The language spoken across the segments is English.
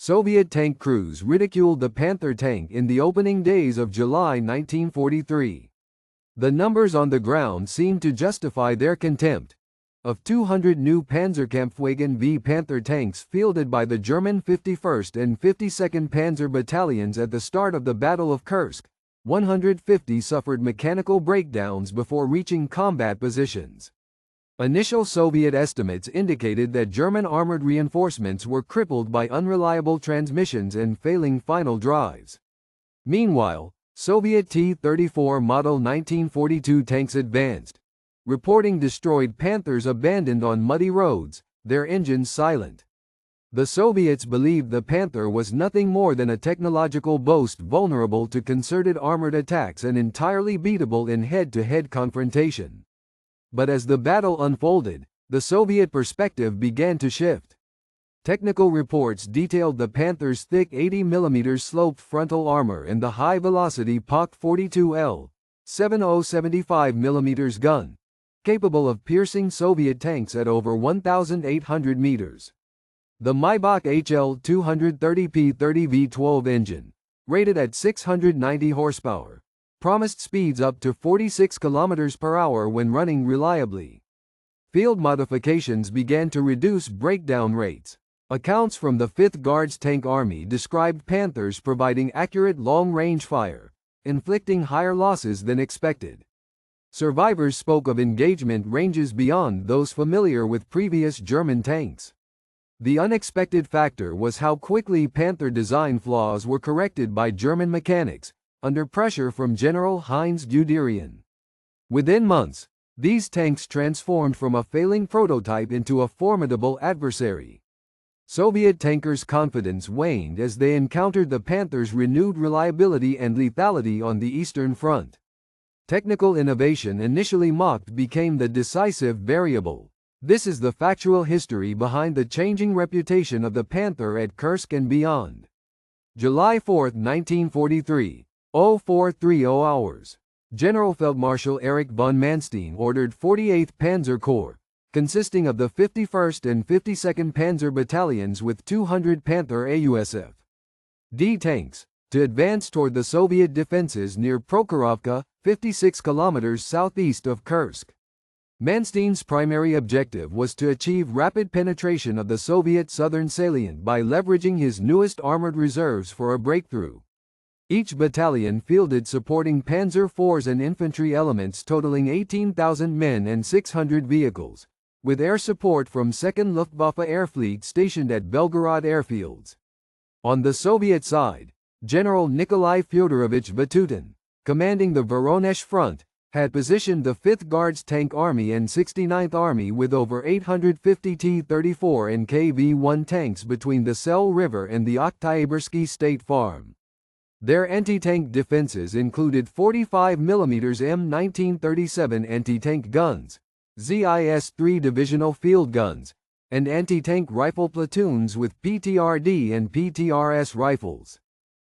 Soviet tank crews ridiculed the Panther tank in the opening days of July 1943. The numbers on the ground seemed to justify their contempt. Of 200 new Panzerkampfwagen V Panther tanks fielded by the German 51st and 52nd Panzer battalions at the start of the Battle of Kursk, 150 suffered mechanical breakdowns before reaching combat positions. Initial Soviet estimates indicated that German armored reinforcements were crippled by unreliable transmissions and failing final drives. Meanwhile, Soviet T-34 Model 1942 tanks advanced, reporting destroyed Panthers abandoned on muddy roads, their engines silent. The Soviets believed the Panther was nothing more than a technological boast vulnerable to concerted armored attacks and entirely beatable in head-to-head confrontation. But as the battle unfolded, the Soviet perspective began to shift. Technical reports detailed the Panther's thick 80mm sloped frontal armor and the high-velocity POK-42L, 70-75mm gun, capable of piercing Soviet tanks at over 1,800 meters. The Maybach HL-230P 30 V12 engine, rated at 690 horsepower, promised speeds up to 46 km per hour when running reliably. Field modifications began to reduce breakdown rates. Accounts from the 5th Guards Tank Army described Panthers providing accurate long-range fire, inflicting higher losses than expected. Survivors spoke of engagement ranges beyond those familiar with previous German tanks. The unexpected factor was how quickly Panther design flaws were corrected by German mechanics, under pressure from General Heinz Guderian. Within months, these tanks transformed from a failing prototype into a formidable adversary. Soviet tankers' confidence waned as they encountered the Panther's renewed reliability and lethality on the Eastern Front. Technical innovation initially mocked became the decisive variable. This is the factual history behind the changing reputation of the Panther at Kursk and beyond. July 4, 1943, 0430 hours. General Feldmarschall Erich von Manstein ordered 48th Panzer Corps, consisting of the 51st and 52nd Panzer battalions with 200 Panther AUSF D tanks, to advance toward the Soviet defenses near Prokhorovka, 56 kilometers southeast of Kursk. Manstein's primary objective was to achieve rapid penetration of the Soviet southern salient by leveraging his newest armored reserves for a breakthrough. Each battalion fielded supporting Panzer IVs and infantry elements totaling 18,000 men and 600 vehicles, with air support from 2nd Luftwaffe Air Fleet stationed at Belgorod airfields. On the Soviet side, General Nikolai Fyodorovich Vatutin, commanding the Voronezh front, had positioned the 5th Guards Tank Army and 69th Army with over 850 T-34 and KV-1 tanks between the Sel River and the Oktyabrski State Farm. Their anti-tank defenses included 45mm M1937 anti-tank guns, ZIS-3 divisional field guns, and anti-tank rifle platoons with PTRD and PTRS rifles.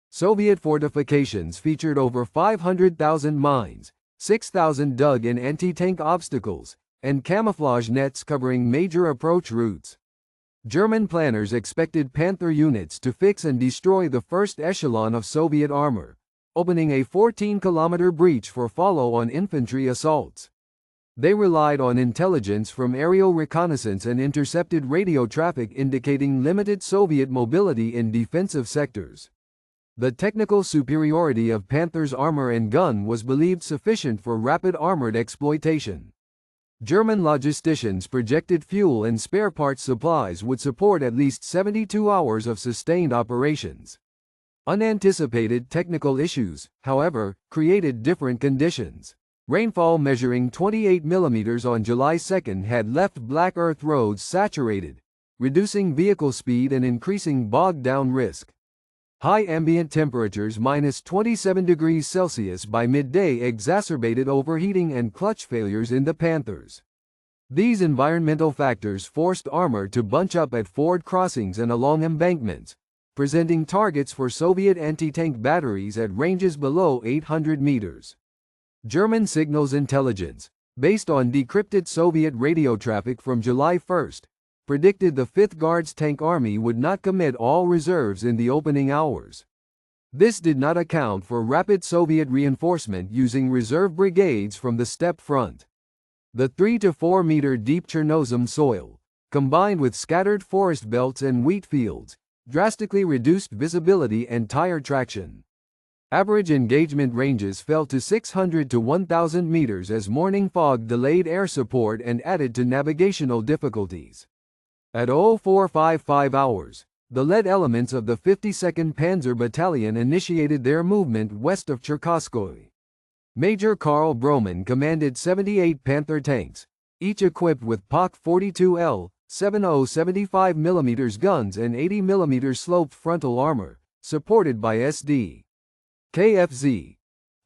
Soviet fortifications featured over 500,000 mines, 6,000 dug in anti-tank obstacles, and camouflage nets covering major approach routes. German planners expected Panther units to fix and destroy the first echelon of Soviet armor, opening a 14-kilometer breach for follow-on infantry assaults. They relied on intelligence from aerial reconnaissance and intercepted radio traffic indicating limited Soviet mobility in defensive sectors. The technical superiority of Panther's armor and gun was believed sufficient for rapid armored exploitation. German logisticians projected fuel and spare parts supplies would support at least 72 hours of sustained operations. Unanticipated technical issues, however, created different conditions. Rainfall measuring 28 mm on July 2 had left black earth roads saturated, reducing vehicle speed and increasing bog-down risk. High ambient temperatures -27 degrees Celsius by midday exacerbated overheating and clutch failures in the Panthers. These environmental factors forced armor to bunch up at ford crossings and along embankments, presenting targets for Soviet anti-tank batteries at ranges below 800 meters. German signals intelligence, based on decrypted Soviet radio traffic from July 1, predicted the 5th Guards Tank Army would not commit all reserves in the opening hours. This did not account for rapid Soviet reinforcement using reserve brigades from the steppe front. The 3 to 4 meter deep Chernozem soil, combined with scattered forest belts and wheat fields, drastically reduced visibility and tire traction. Average engagement ranges fell to 600 to 1,000 meters as morning fog delayed air support and added to navigational difficulties. At 0455 hours, the lead elements of the 52nd Panzer Battalion initiated their movement west of Cherkasskoye. Major Karl Broman commanded 78 Panther tanks, each equipped with POC 42L, 75 mm guns and 80 mm sloped frontal armor, supported by SD. KFZ.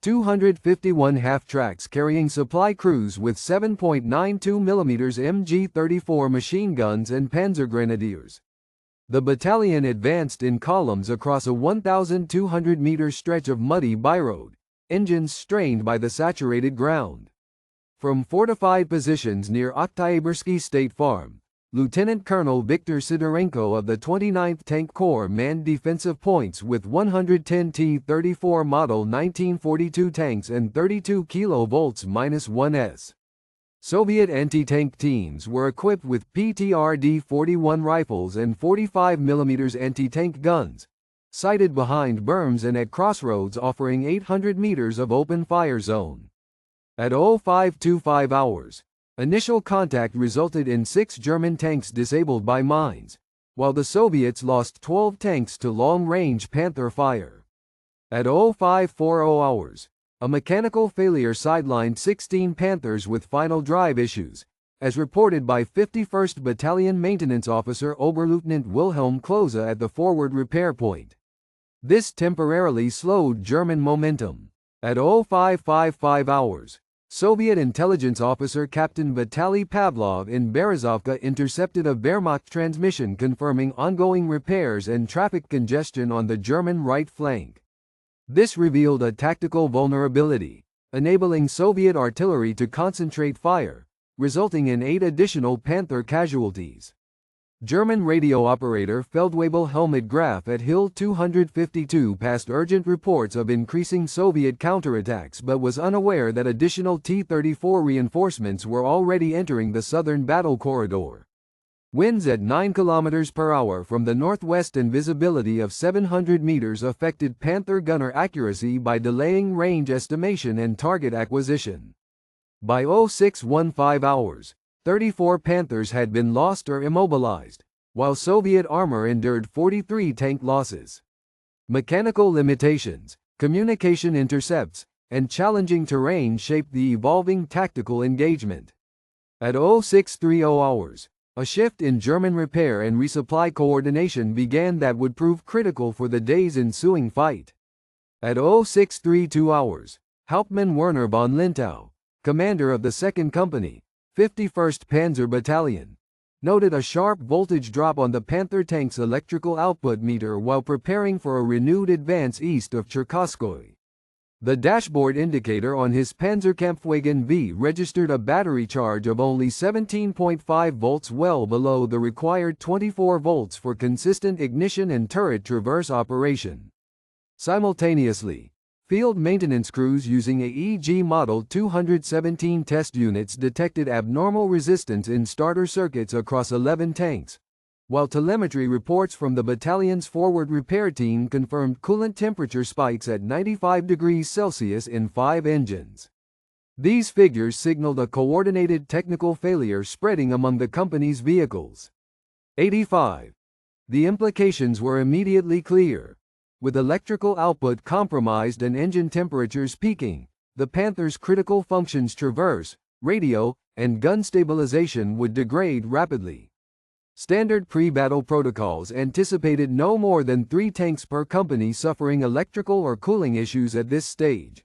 251 half-tracks carrying supply crews with 7.92 mm MG-34 machine guns and panzergrenadiers. The battalion advanced in columns across a 1,200-meter stretch of muddy byroad, engines strained by the saturated ground. From fortified positions near Oktyabrski State Farm, Lieutenant Colonel Viktor Sidorenko of the 29th Tank Corps manned defensive points with 110 T-34 Model 1942 tanks and 32 kV-1s. Soviet anti-tank teams were equipped with PTRD-41 rifles and 45 mm anti-tank guns, sighted behind berms and at crossroads offering 800 meters of open fire zone. At 0525 hours, initial contact resulted in 6 German tanks disabled by mines, while the Soviets lost 12 tanks to long-range Panther fire. At 0540 hours, a mechanical failure sidelined 16 Panthers with final drive issues, as reported by 51st Battalion Maintenance Officer Oberleutnant Wilhelm Klose at the forward repair point. This temporarily slowed German momentum. At 0555 hours, Soviet intelligence officer Captain Vitaly Pavlov in Berezovka intercepted a Wehrmacht transmission confirming ongoing repairs and traffic congestion on the German right flank. This revealed a tactical vulnerability, enabling Soviet artillery to concentrate fire, resulting in 8 additional Panther casualties. German radio operator Feldwebel Helmut Graf at Hill 252 passed urgent reports of increasing Soviet counterattacks but was unaware that additional T-34 reinforcements were already entering the southern battle corridor. Winds at 9 km/h from the northwest and visibility of 700 meters affected Panther gunner accuracy by delaying range estimation and target acquisition. By 0615 hours, 34 Panthers had been lost or immobilized, while Soviet armor endured 43 tank losses. Mechanical limitations, communication intercepts, and challenging terrain shaped the evolving tactical engagement. At 0630 hours, a shift in German repair and resupply coordination began that would prove critical for the day's ensuing fight. At 0632 hours, Hauptmann Werner von Lintau, commander of the 2nd Company, 51st Panzer Battalion, noted a sharp voltage drop on the Panther tank's electrical output meter while preparing for a renewed advance east of Cherkasskoye. The dashboard indicator on his Panzerkampfwagen V registered a battery charge of only 17.5 volts, well below the required 24 volts for consistent ignition and turret traverse operation. Simultaneously, field maintenance crews using AEG Model 217 test units detected abnormal resistance in starter circuits across 11 tanks, while telemetry reports from the battalion's forward repair team confirmed coolant temperature spikes at 95 degrees Celsius in 5 engines. These figures signaled a coordinated technical failure spreading among the company's vehicles. 85. The implications were immediately clear. With electrical output compromised and engine temperatures peaking, the Panther's critical functions traverse, radio, and gun stabilization would degrade rapidly. Standard pre-battle protocols anticipated no more than 3 tanks per company suffering electrical or cooling issues at this stage.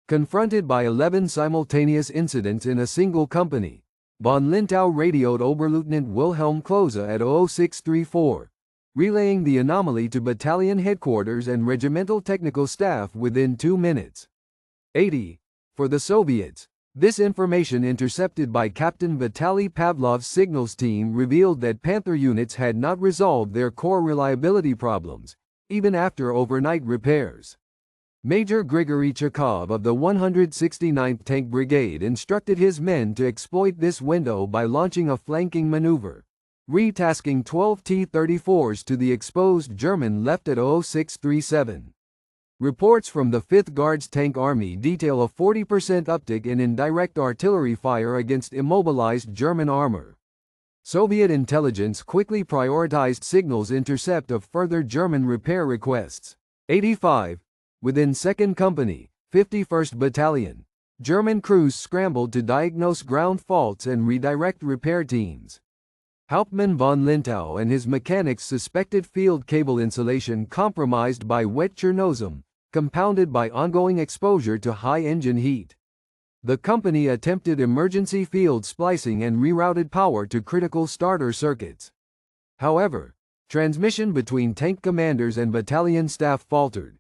Confronted by 11 simultaneous incidents in a single company, von Lintau radioed Oberleutnant Wilhelm Klose at 0634. Relaying the anomaly to battalion headquarters and regimental technical staff within 2 minutes. 80. For the Soviets, This information, intercepted by Captain Vitaly Pavlov's signals team, revealed that Panther units had not resolved their core reliability problems, even after overnight repairs. Major Grigory Chekov of the 169th Tank Brigade instructed his men to exploit this window by launching a flanking maneuver, retasking 12 T-34s to the exposed German left at 0637. Reports from the 5th Guards Tank Army detail a 40% uptick in indirect artillery fire against immobilized German armor. Soviet intelligence quickly prioritized signals intercept of further German repair requests. 85. Within 2nd Company, 51st Battalion, German crews scrambled to diagnose ground faults and redirect repair teams. Hauptmann von Lintau and his mechanics suspected field cable insulation compromised by wet Chernozem, compounded by ongoing exposure to high engine heat. The company attempted emergency field splicing and rerouted power to critical starter circuits. However, transmission between tank commanders and battalion staff faltered.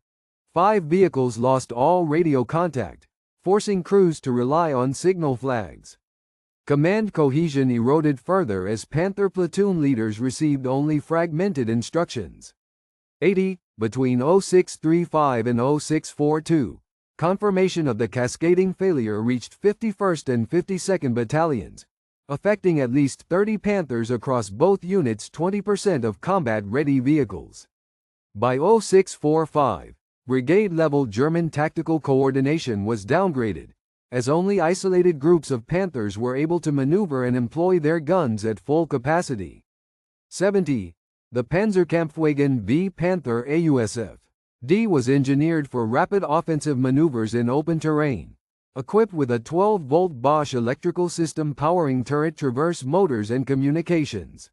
5 vehicles lost all radio contact, forcing crews to rely on signal flags. Command cohesion eroded further as Panther platoon leaders received only fragmented instructions. 80. Between 0635 and 0642, confirmation of the cascading failure reached 51st and 52nd Battalions, affecting at least 30 Panthers across both units, 20% of combat-ready vehicles. By 0645, brigade-level German tactical coordination was downgraded, as only isolated groups of Panthers were able to maneuver and employ their guns at full capacity. 70. The Panzerkampfwagen V Panther AUSF-D was engineered for rapid offensive maneuvers in open terrain, equipped with a 12-volt Bosch electrical system powering turret traverse motors and communications.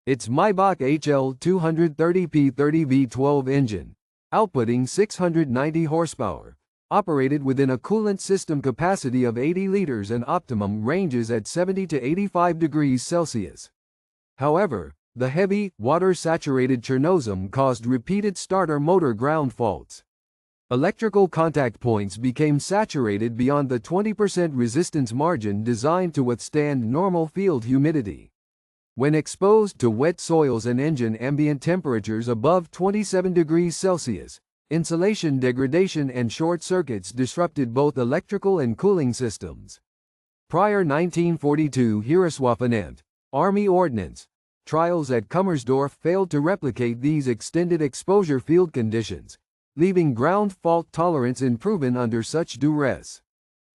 Its Maybach HL230P30 V12 engine, outputting 690 horsepower, operated within a coolant system capacity of 80 liters and optimum ranges at 70 to 85 degrees Celsius. However, the heavy, water-saturated Chernozem caused repeated starter motor ground faults. Electrical contact points became saturated beyond the 20% resistance margin designed to withstand normal field humidity. When exposed to wet soils and engine ambient temperatures above 27 degrees Celsius, insulation degradation and short circuits disrupted both electrical and cooling systems. Prior 1942 Heereswaffenamt, Army Ordnance, trials at Kummersdorf failed to replicate these extended exposure field conditions, leaving ground fault tolerance unproven under such duress.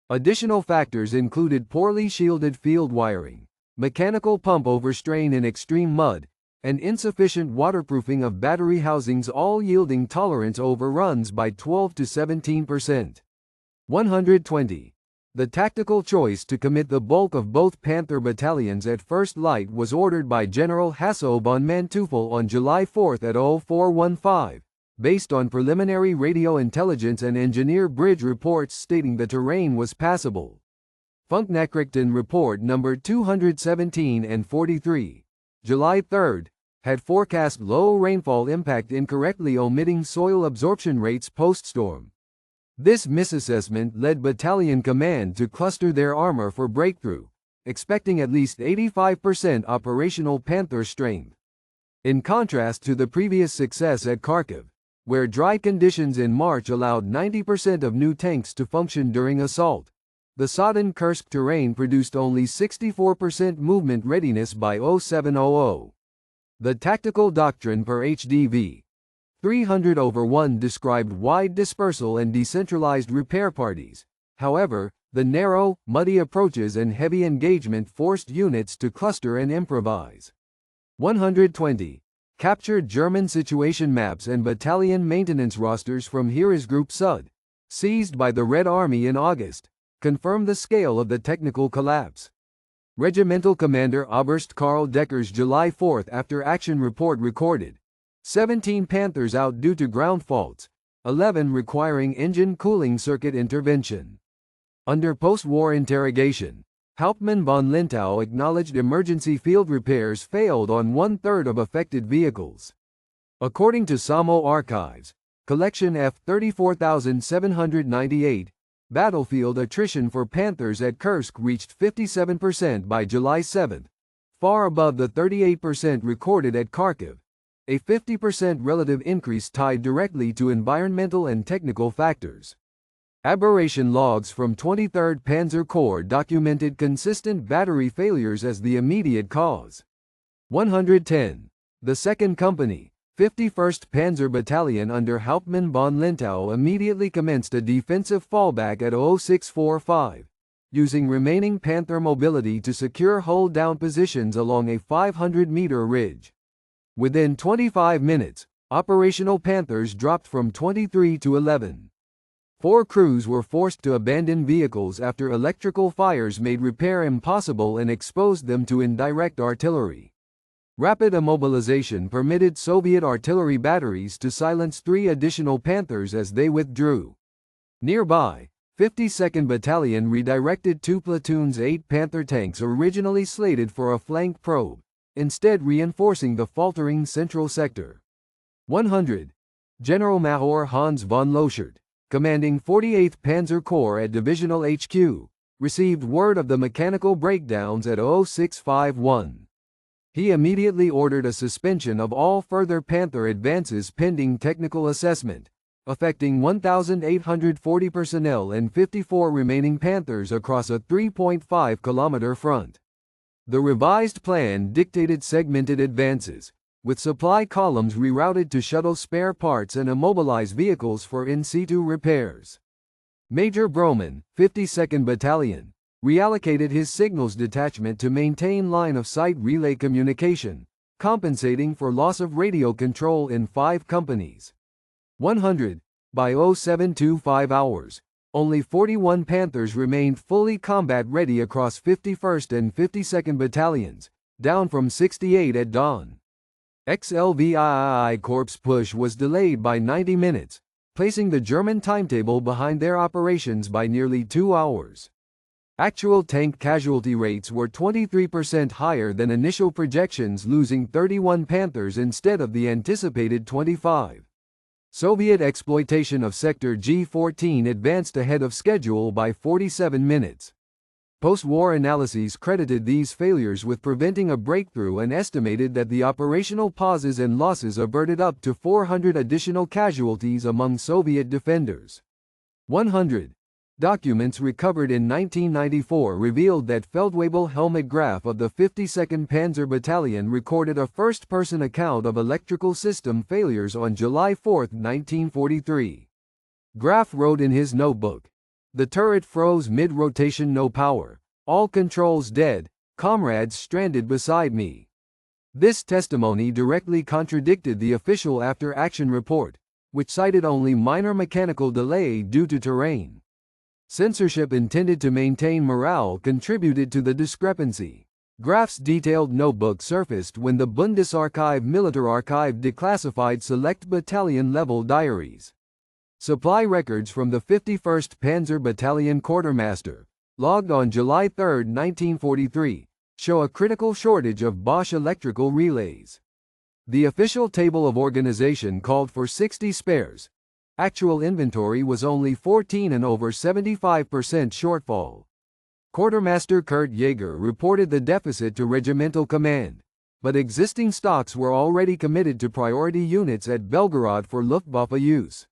Additional factors included poorly shielded field wiring, mechanical pump overstrain in extreme mud, and insufficient waterproofing of battery housings, all yielding tolerance overruns by 12 to 17%. 120. The tactical choice to commit the bulk of both Panther battalions at first light was ordered by General Hasso von Manteuffel on July 4 at 0415, based on preliminary radio intelligence and engineer bridge reports stating the terrain was passable. Funknachrichten Report number 217 and 43, July 3, had forecast low rainfall impact incorrectly, omitting soil absorption rates post-storm. This misassessment led battalion command to cluster their armor for breakthrough, expecting at least 85% operational Panther strength. In contrast to the previous success at Kharkiv, where dry conditions in March allowed 90% of new tanks to function during assault, the sodden Kursk terrain produced only 64% movement readiness by 0700. The tactical doctrine per HDV 300/1 described wide dispersal and decentralized repair parties. However, the narrow, muddy approaches and heavy engagement forced units to cluster and improvise. 120. Captured German situation maps and battalion maintenance rosters from Heeresgruppe Süd, seized by the Red Army in August, confirm the scale of the technical collapse. Regimental Commander Oberst Karl Decker's July 4 after-action report recorded 17 Panthers out due to ground faults, 11 requiring engine cooling circuit intervention. Under post-war interrogation, Hauptmann von Lintau acknowledged emergency field repairs failed on 1/3 of affected vehicles. According to SAMO archives, collection F 34798, Battlefield attrition for Panthers at Kursk reached 57% by July 7, far above the 38% recorded at Kharkiv, a 50% relative increase tied directly to environmental and technical factors. Aberration logs from 23rd Panzer Corps documented consistent battery failures as the immediate cause. 110. The 2nd Company, 51st Panzer Battalion under Hauptmann von Lintau immediately commenced a defensive fallback at 0645, using remaining Panther mobility to secure hold-down positions along a 500-meter ridge. Within 25 minutes, operational Panthers dropped from 23 to 11. 4 crews were forced to abandon vehicles after electrical fires made repair impossible and exposed them to indirect artillery. Rapid immobilization permitted Soviet artillery batteries to silence 3 additional Panthers as they withdrew. Nearby, 52nd Battalion redirected 2 platoons 8 Panther tanks originally slated for a flank probe, instead reinforcing the faltering central sector. 100. Generalmajor Hans von Loschert, commanding 48th Panzer Corps at Divisional HQ, received word of the mechanical breakdowns at 0651. He immediately ordered a suspension of all further Panther advances pending technical assessment, affecting 1,840 personnel and 54 remaining Panthers across a 3.5-kilometer front. The revised plan dictated segmented advances, with supply columns rerouted to shuttle spare parts and immobilize vehicles for in-situ repairs. Major Broman, 52nd Battalion, reallocated his signals detachment to maintain line-of-sight relay communication, compensating for loss of radio control in 5 companies. 100. By 0725 hours, only 41 Panthers remained fully combat-ready across 51st and 52nd Battalions, down from 68 at dawn. XLVII Corps' push was delayed by 90 minutes, placing the German timetable behind their operations by nearly 2 hours. Actual tank casualty rates were 23% higher than initial projections, losing 31 Panthers instead of the anticipated 25. Soviet exploitation of Sector G14 advanced ahead of schedule by 47 minutes. Post-war analyses credited these failures with preventing a breakthrough and estimated that the operational pauses and losses averted up to 400 additional casualties among Soviet defenders. 100. Documents recovered in 1994 revealed that Feldwebel Helmut Graf of the 52nd Panzer Battalion recorded a first-person account of electrical system failures on July 4, 1943. Graf wrote in his notebook, "The turret froze mid-rotation, no power, all controls dead, comrades stranded beside me." This testimony directly contradicted the official after-action report, which cited only minor mechanical delay due to terrain. Censorship intended to maintain morale contributed to the discrepancy. Graf's detailed notebook surfaced when the Bundesarchiv Militärarchiv declassified select battalion-level diaries. Supply records from the 51st Panzer Battalion Quartermaster, logged on July 3, 1943, show a critical shortage of Bosch electrical relays. The official table of organization called for 60 spares. Actual inventory was only 14 and over 75% shortfall. Quartermaster Kurt Jaeger reported the deficit to regimental command, but existing stocks were already committed to priority units at Belgorod for Luftwaffe use.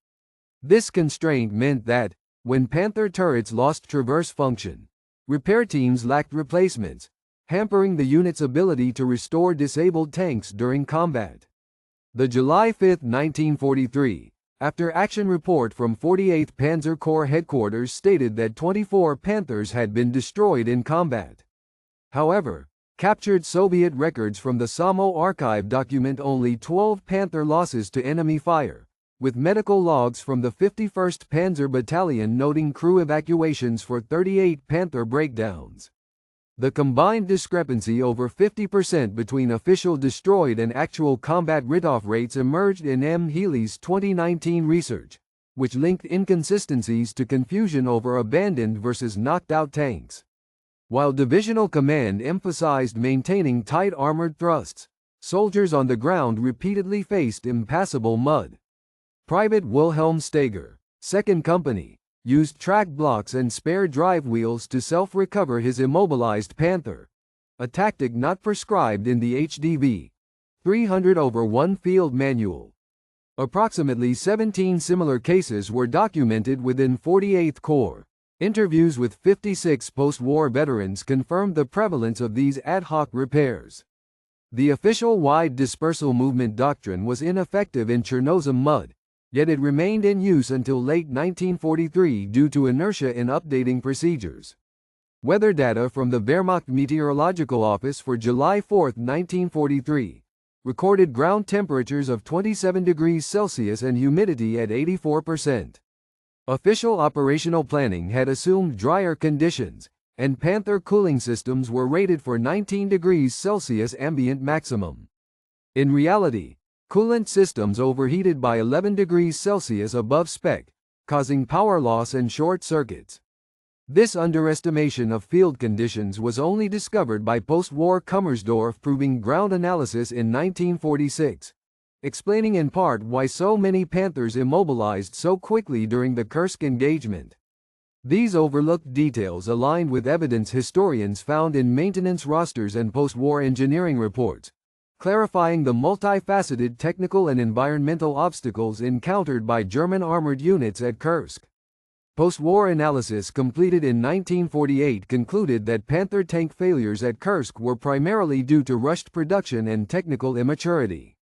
This constraint meant that, when Panther turrets lost traverse function, repair teams lacked replacements, hampering the unit's ability to restore disabled tanks during combat. The July 5, 1943, after-action report from 48th Panzer Corps headquarters stated that 24 Panthers had been destroyed in combat. However, captured Soviet records from the Samo archive document only 12 Panther losses to enemy fire, with medical logs from the 51st Panzer Battalion noting crew evacuations for 38 Panther breakdowns. The combined discrepancy over 50% between official destroyed and actual combat write-off rates emerged in M. Healy's 2019 research, which linked inconsistencies to confusion over abandoned versus knocked-out tanks. While divisional command emphasized maintaining tight armored thrusts, soldiers on the ground repeatedly faced impassable mud. Private Wilhelm Steger, 2nd Company, used track blocks and spare drive wheels to self-recover his immobilized Panther, a tactic not prescribed in the HDV 300/1 field manual. Approximately 17 similar cases were documented within 48th Corps. Interviews with 56 post-war veterans confirmed the prevalence of these ad hoc repairs. The official wide dispersal movement doctrine was ineffective in Chernozem mud, yet it remained in use until late 1943 due to inertia in updating procedures. Weather data from the Wehrmacht Meteorological Office for July 4, 1943, recorded ground temperatures of 27 degrees Celsius and humidity at 84%. Official operational planning had assumed drier conditions, and Panther cooling systems were rated for 19 degrees Celsius ambient maximum. In reality, coolant systems overheated by 11 degrees Celsius above spec, causing power loss and short circuits. This underestimation of field conditions was only discovered by post-war Kummersdorf proving ground analysis in 1946, explaining in part why so many Panthers immobilized so quickly during the Kursk engagement. These overlooked details aligned with evidence historians found in maintenance rosters and post-war engineering reports, clarifying the multifaceted technical and environmental obstacles encountered by German armored units at Kursk. Post-war analysis completed in 1948 concluded that Panther tank failures at Kursk were primarily due to rushed production and technical immaturity.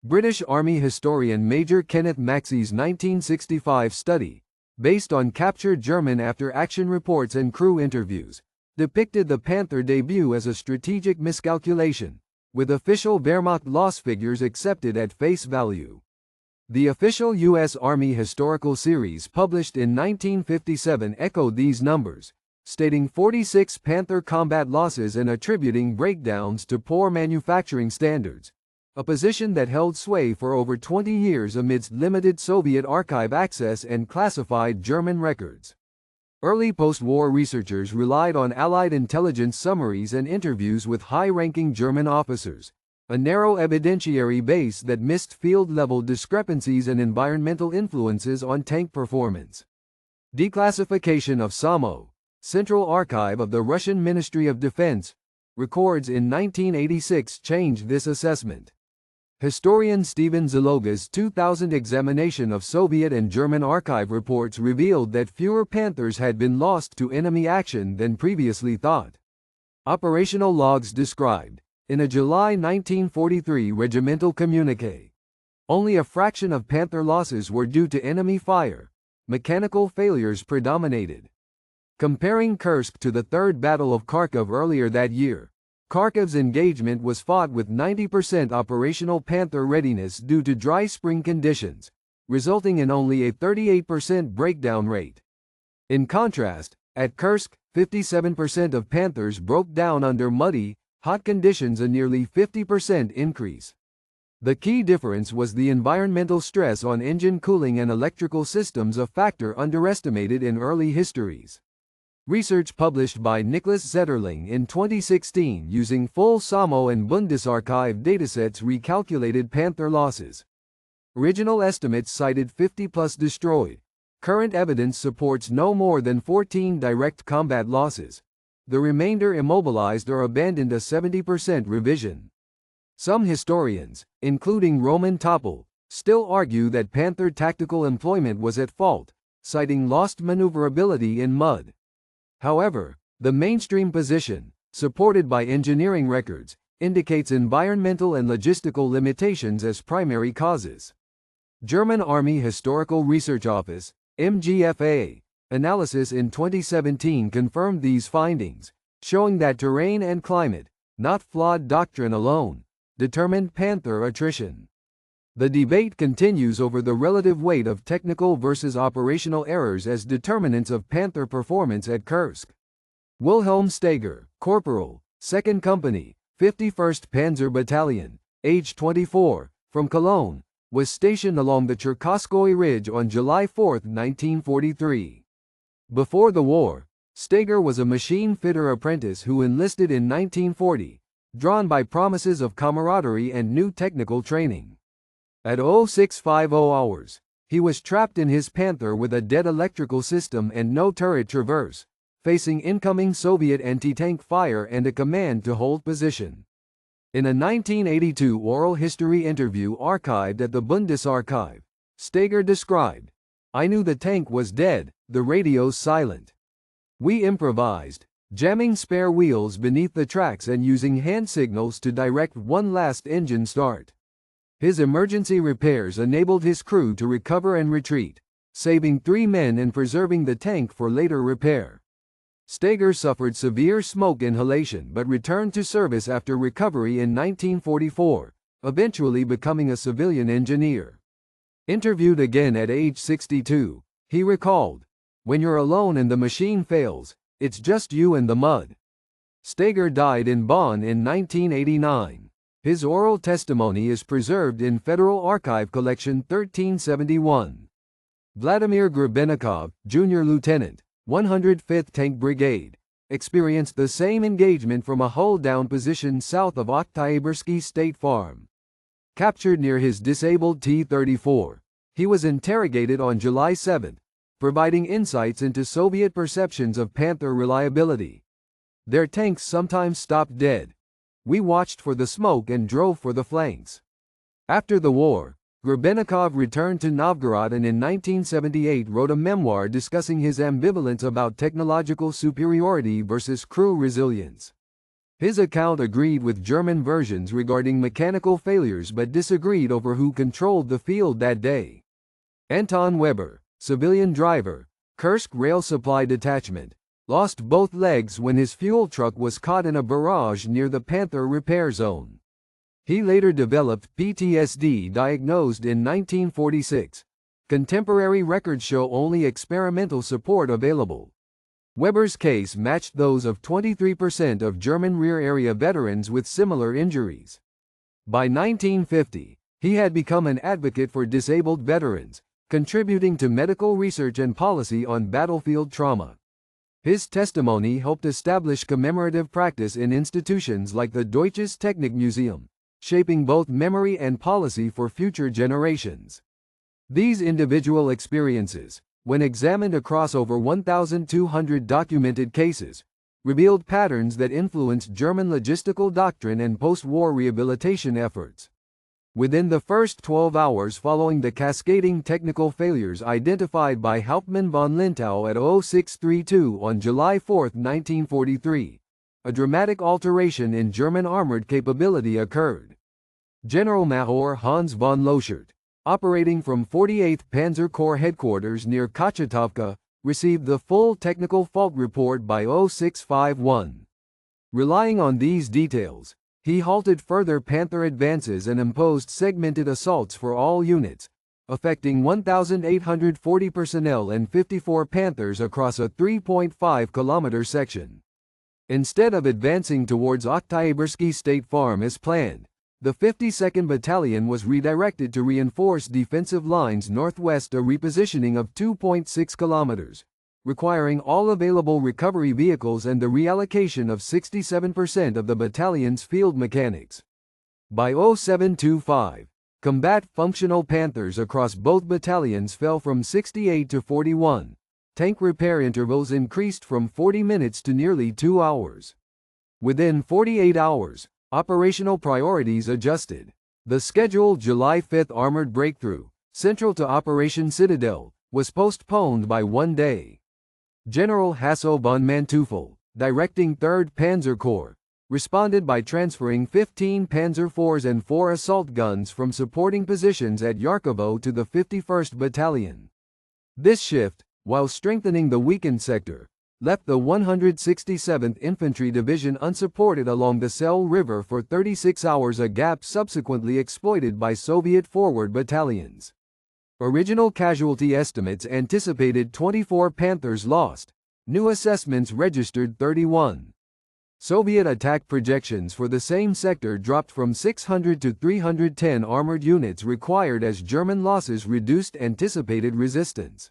British Army historian Major Kenneth Maxey's 1965 study, based on captured German after-action reports and crew interviews, depicted the Panther debut as a strategic miscalculation, with official Wehrmacht loss figures accepted at face value. The official U.S. Army historical series published in 1957 echoed these numbers, stating 46 Panther combat losses and attributing breakdowns to poor manufacturing standards, a position that held sway for over 20 years amidst limited Soviet archive access and classified German records. Early post-war researchers relied on Allied intelligence summaries and interviews with high-ranking German officers, a narrow evidentiary base that missed field-level discrepancies and environmental influences on tank performance. Declassification of SAMO, Central Archive of the Russian Ministry of Defense, records in 1986 changed this assessment. Historian Steven Zaloga's 2000 examination of Soviet and German archive reports revealed that fewer Panthers had been lost to enemy action than previously thought. Operational logs described, in a July 1943 regimental communiqué, only a fraction of Panther losses were due to enemy fire. Mechanical failures predominated. Comparing Kursk to the Third Battle of Kharkov earlier that year, Kharkov's engagement was fought with 90% operational Panther readiness due to dry spring conditions, resulting in only a 38% breakdown rate. In contrast, at Kursk, 57% of Panthers broke down under muddy, hot conditions, a nearly 50% increase. The key difference was the environmental stress on engine cooling and electrical systems, a factor underestimated in early histories. Research published by Nicholas Zetterling in 2016 using full SAMO and Bundesarchiv datasets recalculated Panther losses. Original estimates cited 50+ destroyed. Current evidence supports no more than 14 direct combat losses. The remainder immobilized or abandoned, a 70% revision. Some historians, including Roman Topol, still argue that Panther tactical employment was at fault, citing lost maneuverability in mud. However, the mainstream position, supported by engineering records, indicates environmental and logistical limitations as primary causes. German Army Historical Research Office, MGFA, analysis in 2017 confirmed these findings, showing that terrain and climate, not flawed doctrine alone, determined Panther attrition. The debate continues over the relative weight of technical versus operational errors as determinants of Panther performance at Kursk. Wilhelm Steger, Corporal, 2nd Company, 51st Panzer Battalion, age 24, from Cologne, was stationed along the Cherkasskoye Ridge on July 4, 1943. Before the war, Steger was a machine fitter apprentice who enlisted in 1940, drawn by promises of camaraderie and new technical training. At 0650 hours, He was trapped in his Panther with a dead electrical system and no turret traverse, facing incoming Soviet anti-tank fire and a command to hold position. In a 1982 oral history interview archived at the Bundesarchiv, Steger described, "I knew the tank was dead, the radio's silent. We improvised, jamming spare wheels beneath the tracks and using hand signals to direct one last engine start." His emergency repairs enabled his crew to recover and retreat, saving 3 men and preserving the tank for later repair. Steger suffered severe smoke inhalation but returned to service after recovery in 1944, eventually becoming a civilian engineer. Interviewed again at age 62, he recalled, "When you're alone and the machine fails, it's just you and the mud." Steger died in Bonn in 1989. His oral testimony is preserved in Federal Archive Collection 1371. Vladimir Grebennikov, Junior Lieutenant, 105th Tank Brigade, experienced the same engagement from a hull-down position south of Oktyabrski State Farm. Captured near his disabled T-34, he was interrogated on July 7, providing insights into Soviet perceptions of Panther reliability. "Their tanks sometimes stopped dead. We watched for the smoke and drove for the flanks." After the war, Grebennikov returned to Novgorod and in 1978 wrote a memoir discussing his ambivalence about technological superiority versus crew resilience. His account agreed with German versions regarding mechanical failures but disagreed over who controlled the field that day. Anton Weber, civilian driver, Kursk Rail Supply Detachment, lost both legs when his fuel truck was caught in a barrage near the Panther repair zone. He later developed PTSD, diagnosed in 1946. Contemporary records show only experimental support available. Weber's case matched those of 23% of German rear area veterans with similar injuries. By 1950, he had become an advocate for disabled veterans, contributing to medical research and policy on battlefield trauma. His testimony helped establish commemorative practice in institutions like the Deutsches Technikmuseum, shaping both memory and policy for future generations. These individual experiences, when examined across over 1,200 documented cases, revealed patterns that influenced German logistical doctrine and post-war rehabilitation efforts. Within the first 12 hours following the cascading technical failures identified by Hauptmann von Lintau at 0632 on July 4, 1943, a dramatic alteration in German armored capability occurred. Generalmajor Hans von Loschert, operating from 48th Panzer Corps headquarters near Kochetovka, received the full technical fault report by 0651. Relying on these details, he halted further Panther advances and imposed segmented assaults for all units, affecting 1,840 personnel and 54 Panthers across a 3.5-kilometer section. Instead of advancing towards Oktyabrski State Farm as planned, the 52nd Battalion was redirected to reinforce defensive lines northwest, a repositioning of 2.6 kilometers, requiring all available recovery vehicles and the reallocation of 67% of the battalion's field mechanics. By 0725, combat functional Panthers across both battalions fell from 68 to 41. Tank repair intervals increased from 40 minutes to nearly 2 hours. Within 48 hours, operational priorities adjusted. The scheduled July 5 armored breakthrough, central to Operation Citadel, was postponed by 1 day. General Hasso von Manteuffel, directing 3rd Panzer Corps, responded by transferring 15 Panzer IVs and 4 assault guns from supporting positions at Yarkovo to the 51st Battalion. This shift, while strengthening the weakened sector, left the 167th Infantry Division unsupported along the Sel River for 36 hours, a gap subsequently exploited by Soviet forward battalions. Original casualty estimates anticipated 24 Panthers lost. New assessments registered 31. Soviet attack projections for the same sector dropped from 600 to 310 armored units required as German losses reduced anticipated resistance.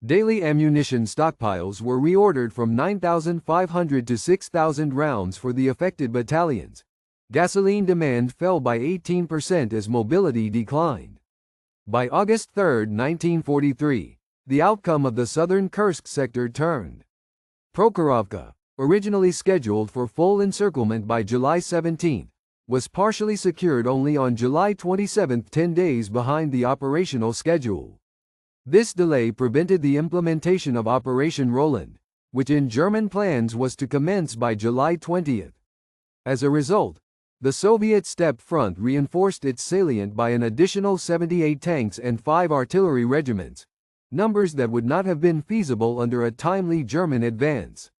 Daily ammunition stockpiles were reordered from 9,500 to 6,000 rounds for the affected battalions. Gasoline demand fell by 18% as mobility declined. By August 3, 1943, the outcome of the southern Kursk sector turned. Prokhorovka, originally scheduled for full encirclement by July 17, was partially secured only on July 27, 10 days behind the operational schedule. This delay prevented the implementation of Operation Roland, which in German plans was to commence by July 20. As a result, the Soviet steppe front reinforced its salient by an additional 78 tanks and 5 artillery regiments, numbers that would not have been feasible under a timely German advance.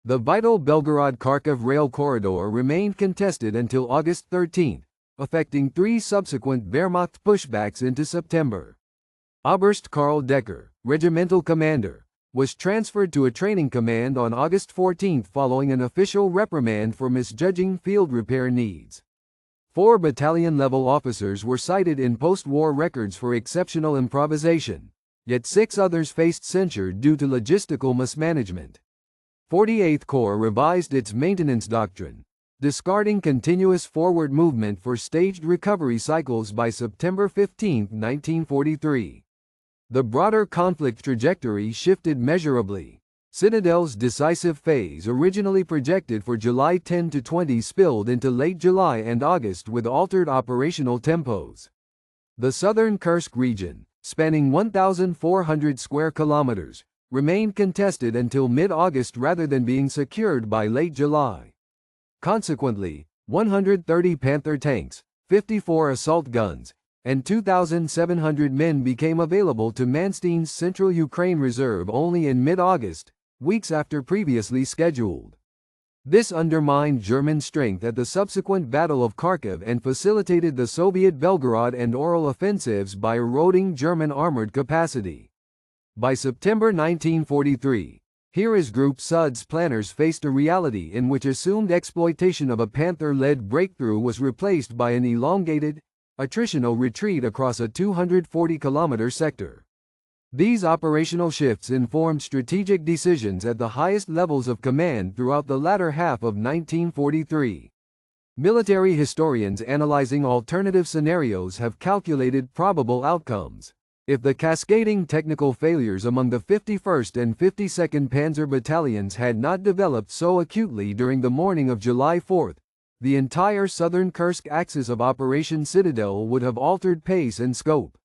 The vital Belgorod-Kharkiv rail corridor remained contested until August 13, affecting 3 subsequent Wehrmacht pushbacks into September. Oberst Karl Decker, regimental commander, was transferred to a training command on August 14 following an official reprimand for misjudging field repair needs. 4 battalion-level officers were cited in post-war records for exceptional improvisation, yet 6 others faced censure due to logistical mismanagement. 48th Corps revised its maintenance doctrine, discarding continuous forward movement for staged recovery cycles by September 15, 1943. The broader conflict trajectory shifted measurably. Citadel's decisive phase, originally projected for July 10 to 20, spilled into late July and August with altered operational tempos. The southern Kursk region, spanning 1,400 square kilometers, remained contested until mid-August rather than being secured by late July. Consequently, 130 Panther tanks, 54 assault guns, and 2,700 men became available to Manstein's Central Ukraine Reserve only in mid-August, weeks after previously scheduled. This undermined German strength at the subsequent Battle of Kharkiv and facilitated the Soviet Belgorod and Oral offensives by eroding German armored capacity. By September 1943, Heeres Group Sud's planners faced a reality in which assumed exploitation of a Panther-led breakthrough was replaced by an elongated, attritional retreat across a 240-kilometer sector. These operational shifts informed strategic decisions at the highest levels of command throughout the latter half of 1943. Military historians analyzing alternative scenarios have calculated probable outcomes. If the cascading technical failures among the 51st and 52nd Panzer battalions had not developed so acutely during the morning of July 4, the entire southern Kursk axis of Operation Citadel would have altered pace and scope.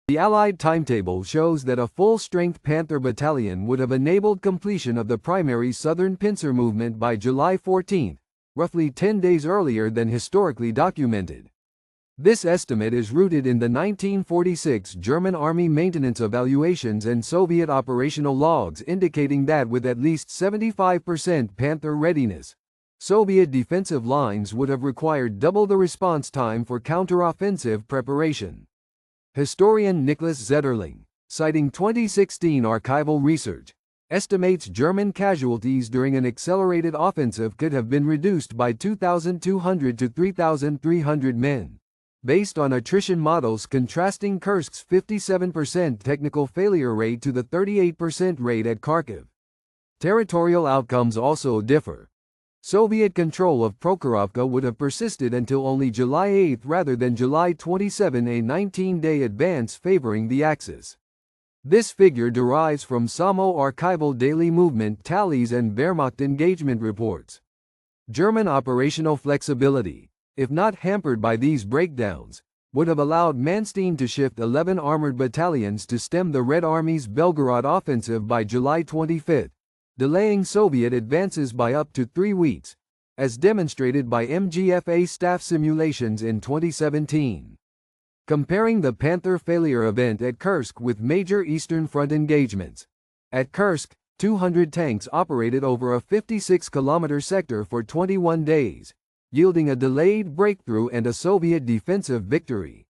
The Allied timetable shows that a full-strength Panther battalion would have enabled completion of the primary southern pincer movement by July 14, roughly 10 days earlier than historically documented. This estimate is rooted in the 1946 German Army maintenance evaluations and Soviet operational logs indicating that with at least 75% Panther readiness, Soviet defensive lines would have required double the response time for counteroffensive preparation. Historian Nicholas Zetterling, citing 2016 archival research, estimates German casualties during an accelerated offensive could have been reduced by 2,200 to 3,300 men, based on attrition models contrasting Kursk's 57% technical failure rate to the 38% rate at Kharkiv. Territorial outcomes also differ. Soviet control of Prokhorovka would have persisted until only July 8 rather than July 27, a 19-day advance favoring the Axis. This figure derives from SAMO archival daily movement tallies and Wehrmacht engagement reports. German operational flexibility, if not hampered by these breakdowns, would have allowed Manstein to shift 11 armored battalions to stem the Red Army's Belgorod offensive by July 25, delaying Soviet advances by up to 3 weeks, as demonstrated by MGFA staff simulations in 2017. Comparing the Panther failure event at Kursk with major Eastern Front engagements. At Kursk, 200 tanks operated over a 56-kilometer sector for 21 days, yielding a delayed breakthrough and a Soviet defensive victory.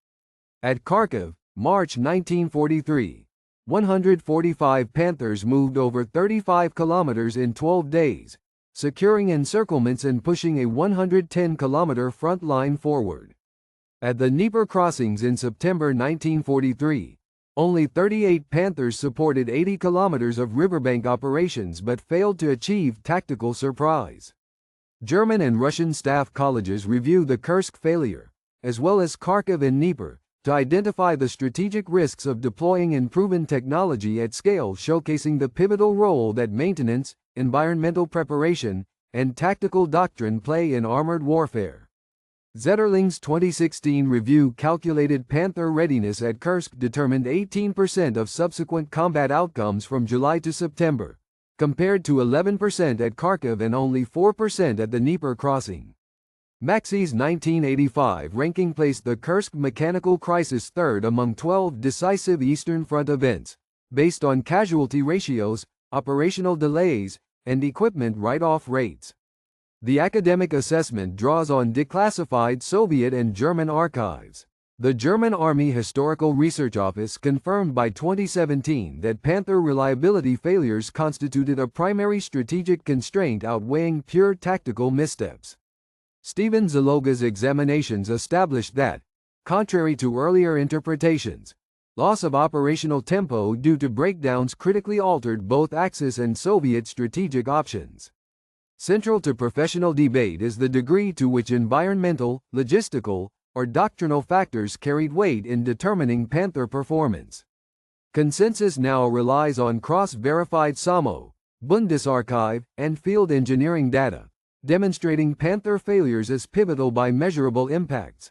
At Kharkiv, March 1943, 145 Panthers moved over 35 kilometers in 12 days, securing encirclements and pushing a 110-kilometer front line forward. At the Dnieper crossings in September 1943, only 38 Panthers supported 80 kilometers of riverbank operations but failed to achieve tactical surprise. German and Russian staff colleges review the Kursk failure, as well as Kharkiv and Dnieper, to identify the strategic risks of deploying unproven technology at scale, showcasing the pivotal role that maintenance, environmental preparation, and tactical doctrine play in armored warfare. Zetterling's 2016 review calculated Panther readiness at Kursk determined 18% of subsequent combat outcomes from July to September, compared to 11% at Kharkiv and only 4% at the Dnieper crossing. Maxey's 1985 ranking placed the Kursk mechanical crisis third among 12 decisive Eastern Front events, based on casualty ratios, operational delays, and equipment write-off rates. The academic assessment draws on declassified Soviet and German archives. The German Army Historical Research Office confirmed by 2017 that Panther reliability failures constituted a primary strategic constraint outweighing pure tactical missteps. Stephen Zaloga's examinations established that, contrary to earlier interpretations, loss of operational tempo due to breakdowns critically altered both Axis and Soviet strategic options. Central to professional debate is the degree to which environmental, logistical, or doctrinal factors carried weight in determining Panther performance. Consensus now relies on cross-verified SAMO, Bundesarchive, and field engineering data, demonstrating Panther failures as pivotal by measurable impacts.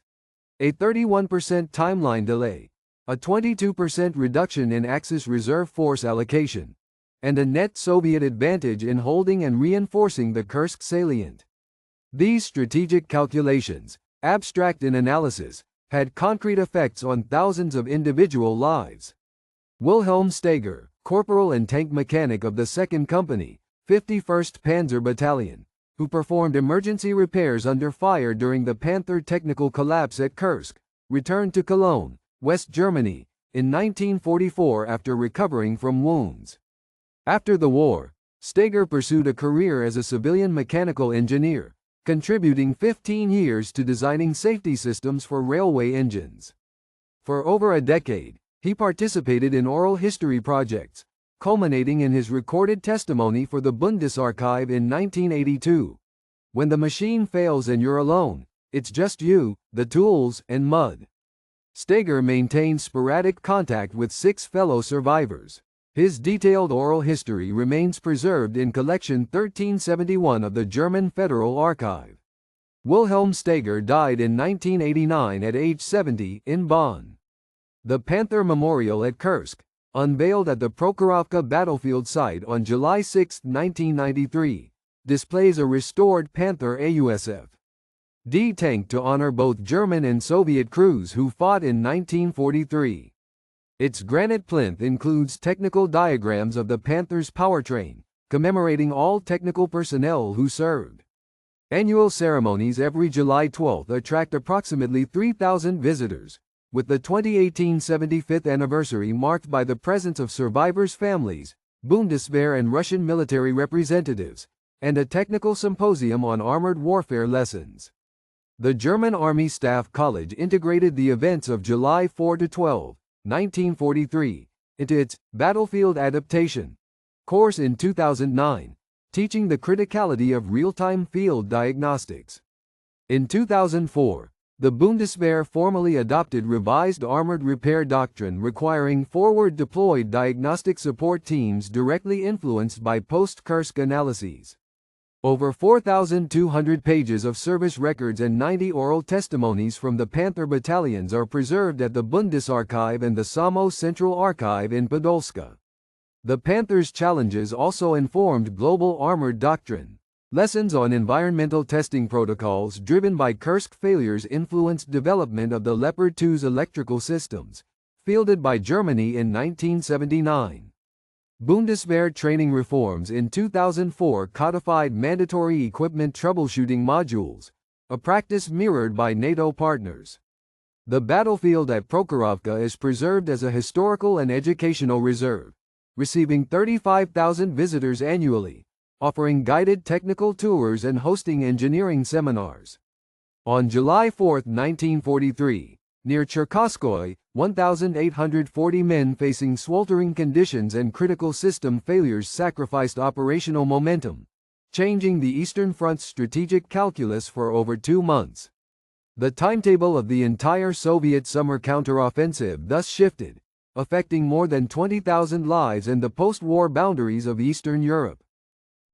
A 31% timeline delay, a 22% reduction in Axis reserve force allocation, and a net Soviet advantage in holding and reinforcing the Kursk salient. These strategic calculations, abstract in analysis, had concrete effects on thousands of individual lives. Wilhelm Steger, corporal and tank mechanic of the 2nd Company, 51st Panzer Battalion, who performed emergency repairs under fire during the Panther technical collapse at Kursk, returned to Cologne, West Germany, in 1944 after recovering from wounds. After the war, Steger pursued a career as a civilian mechanical engineer, contributing 15 years to designing safety systems for railway engines. For over a decade, he participated in oral history projects, culminating in his recorded testimony for the Bundesarchive in 1982. When the machine fails and you're alone, it's just you, the tools, and mud. Steger maintained sporadic contact with 6 fellow survivors. His detailed oral history remains preserved in Collection 1371 of the German Federal Archive. Wilhelm Steger died in 1989 at age 70 in Bonn. The Panther Memorial at Kursk, unveiled at the Prokhorovka battlefield site on July 6, 1993, displays a restored Panther AUSF-D tank to honor both German and Soviet crews who fought in 1943. Its granite plinth includes technical diagrams of the Panther's powertrain, commemorating all technical personnel who served. Annual ceremonies every July 12 attract approximately 3,000 visitors, with the 2018 75th anniversary marked by the presence of survivors' families, Bundeswehr and Russian military representatives, and a technical symposium on armored warfare lessons. The German Army Staff College integrated the events of July 4–12, 1943, into its Battlefield Adaptation course in 2009, teaching the criticality of real-time field diagnostics. In 2004, the Bundeswehr formally adopted revised armored repair doctrine requiring forward-deployed diagnostic support teams directly influenced by post-Kursk analyses. Over 4,200 pages of service records and 90 oral testimonies from the Panther battalions are preserved at the Bundesarchive and the SAMO Central Archive in Podolska. The Panther's challenges also informed global armored doctrine. Lessons on environmental testing protocols driven by Kursk failures influenced development of the Leopard 2's electrical systems, fielded by Germany in 1979. Bundeswehr training reforms in 2004 codified mandatory equipment troubleshooting modules, a practice mirrored by NATO partners. The battlefield at Prokhorovka is preserved as a historical and educational reserve, receiving 35,000 visitors annually, offering guided technical tours and hosting engineering seminars. On July 4, 1943, near Cherkasskoye, 1,840 men facing sweltering conditions and critical system failures sacrificed operational momentum, changing the Eastern Front's strategic calculus for over 2 months. The timetable of the entire Soviet summer counteroffensive thus shifted, affecting more than 20,000 lives and the post-war boundaries of Eastern Europe.